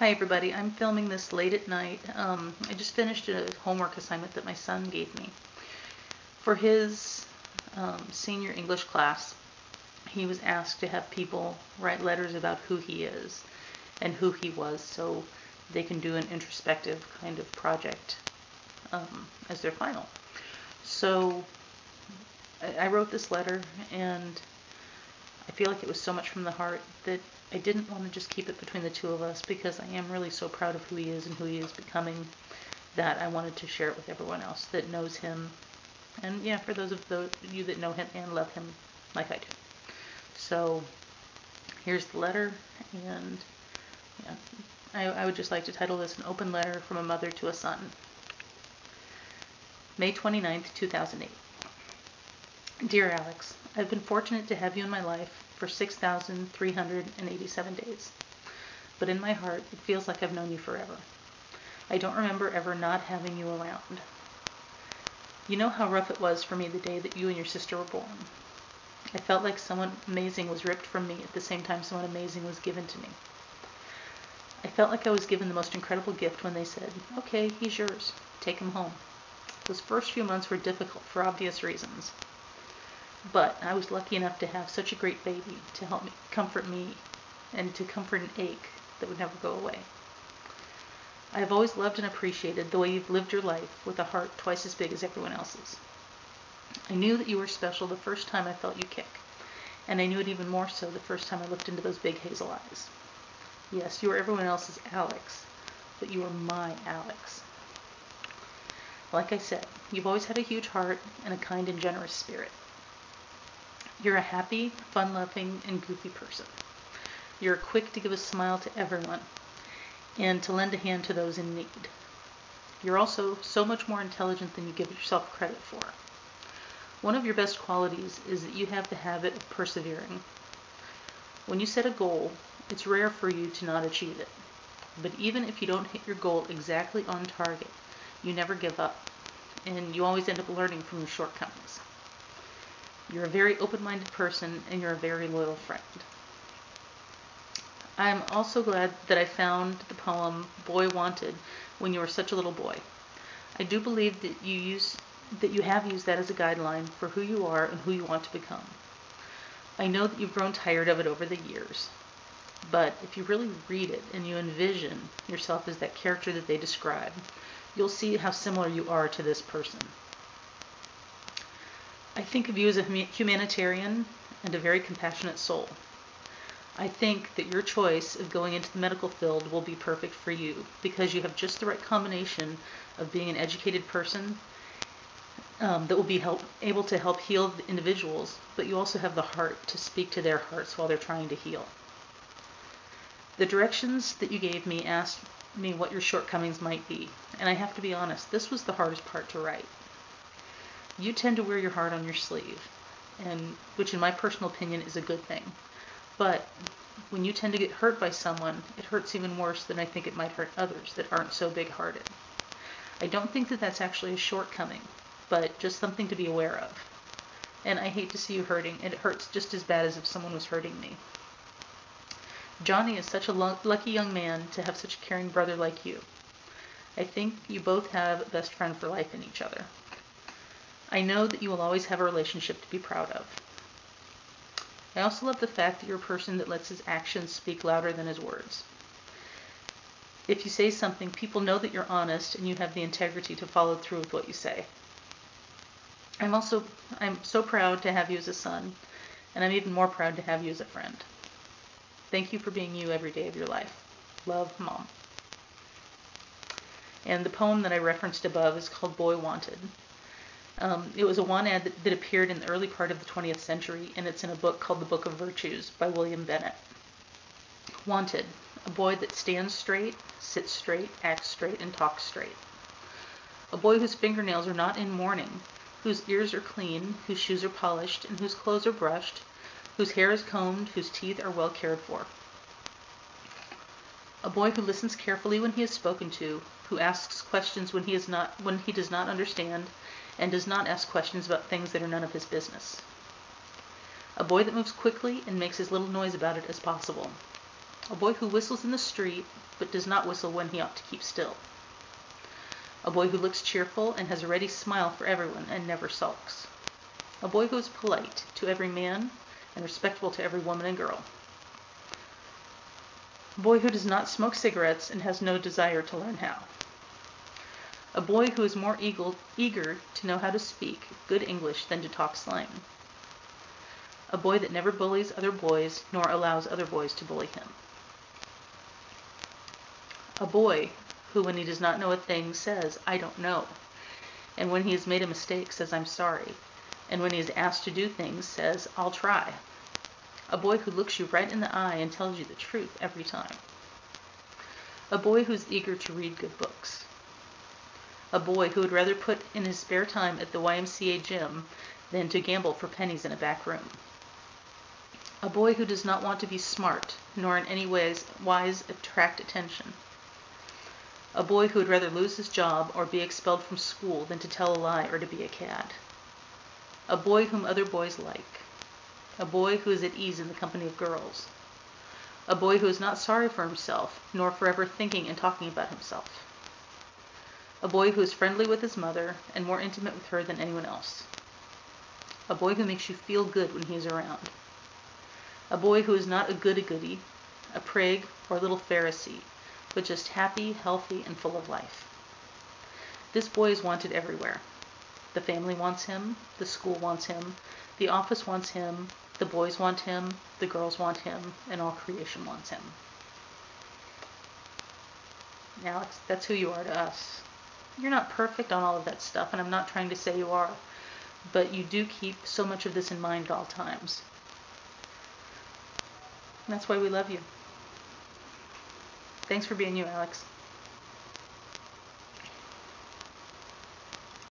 Hi everybody, I'm filming this late at night. I just finished a homework assignment that my son gave me. For his senior English class, he was asked to have people write letters about who he is and who he was so they can do an introspective kind of project as their final. So I wrote this letter and I feel like it was so much from the heart that I didn't want to just keep it between the two of us because I am really so proud of who he is and who he is becoming that I wanted to share it with everyone else that knows him. And yeah, for those of you that know him and love him like I do. So here's the letter, and yeah, I would just like to title this An Open Letter from a Mother to a Son. May 29th, 2008. Dear Alex, I've been fortunate to have you in my life for 6,387 days. But in my heart, it feels like I've known you forever. I don't remember ever not having you around. You know how rough it was for me the day that you and your sister were born. I felt like someone amazing was ripped from me at the same time someone amazing was given to me. I felt like I was given the most incredible gift when they said, okay, he's yours, take him home. Those first few months were difficult for obvious reasons. But I was lucky enough to have such a great baby to help me, and to comfort an ache that would never go away. I have always loved and appreciated the way you've lived your life with a heart twice as big as everyone else's. I knew that you were special the first time I felt you kick, and I knew it even more so the first time I looked into those big hazel eyes. Yes, you were everyone else's Alex, but you were my Alex. Like I said, you've always had a huge heart and a kind and generous spirit. You're a happy, fun-loving, and goofy person. You're quick to give a smile to everyone and to lend a hand to those in need. You're also so much more intelligent than you give yourself credit for. One of your best qualities is that you have the habit of persevering. When you set a goal, it's rare for you to not achieve it. But even if you don't hit your goal exactly on target, you never give up, and you always end up learning from your shortcomings. You're a very open-minded person, and you're a very loyal friend. I'm also glad that I found the poem Boy Wanted when you were such a little boy. I do believe that you have used that as a guideline for who you are and who you want to become. I know that you've grown tired of it over the years, but if you really read it and you envision yourself as that character that they describe, you'll see how similar you are to this person. I think of you as a humanitarian and a very compassionate soul. I think that your choice of going into the medical field will be perfect for you because you have just the right combination of being an educated person that will be able to help heal individuals, but you also have the heart to speak to their hearts while they're trying to heal. The directions that you gave me asked me what your shortcomings might be, and I have to be honest, this was the hardest part to write. You tend to wear your heart on your sleeve, and which in my personal opinion is a good thing. But when you tend to get hurt by someone, it hurts even worse than I think it might hurt others that aren't so big-hearted. I don't think that that's actually a shortcoming, but just something to be aware of. And I hate to see you hurting. It hurts just as bad as if someone was hurting me. Johnny is such a lucky young man to have such a caring brother like you. I think you both have a best friend for life in each other. I know that you will always have a relationship to be proud of. I also love the fact that you're a person that lets his actions speak louder than his words. If you say something, people know that you're honest and you have the integrity to follow through with what you say. I'm so proud to have you as a son, and I'm even more proud to have you as a friend. Thank you for being you every day of your life. Love, Mom. And the poem that I referenced above is called Boy Wanted. It was a one-ad that appeared in the early part of the 20th century, and it's in a book called The Book of Virtues by William Bennett. Wanted, a boy that stands straight, sits straight, acts straight, and talks straight. A boy whose fingernails are not in mourning, whose ears are clean, whose shoes are polished, and whose clothes are brushed, whose hair is combed, whose teeth are well cared for. A boy who listens carefully when he is spoken to, who asks questions when he does not understand, and does not ask questions about things that are none of his business. A boy that moves quickly and makes as little noise about it as possible. A boy who whistles in the street, but does not whistle when he ought to keep still. A boy who looks cheerful and has a ready smile for everyone and never sulks. A boy who is polite to every man and respectful to every woman and girl. A boy who does not smoke cigarettes and has no desire to learn how. A boy who is more eager to know how to speak good English than to talk slang. A boy that never bullies other boys nor allows other boys to bully him. A boy who, when he does not know a thing, says, "I don't know," and when he has made a mistake, says, "I'm sorry," and when he is asked to do things, says, "I'll try." A boy who looks you right in the eye and tells you the truth every time. A boy who is eager to read good books. A boy who would rather put in his spare time at the YMCA gym than to gamble for pennies in a back room. A boy who does not want to be smart, nor in any ways wise attract attention. A boy who would rather lose his job or be expelled from school than to tell a lie or to be a cad. A boy whom other boys like. A boy who is at ease in the company of girls. A boy who is not sorry for himself, nor forever thinking and talking about himself. A boy who is friendly with his mother and more intimate with her than anyone else. A boy who makes you feel good when he is around. A boy who is not a goody-goody, a prig, or a little Pharisee, but just happy, healthy, and full of life. This boy is wanted everywhere. The family wants him, the school wants him, the office wants him, the boys want him, the girls want him, and all creation wants him. Alex, that's who you are to us. You're not perfect on all of that stuff, and I'm not trying to say you are, but you do keep so much of this in mind at all times. And that's why we love you. Thanks for being you, Alex.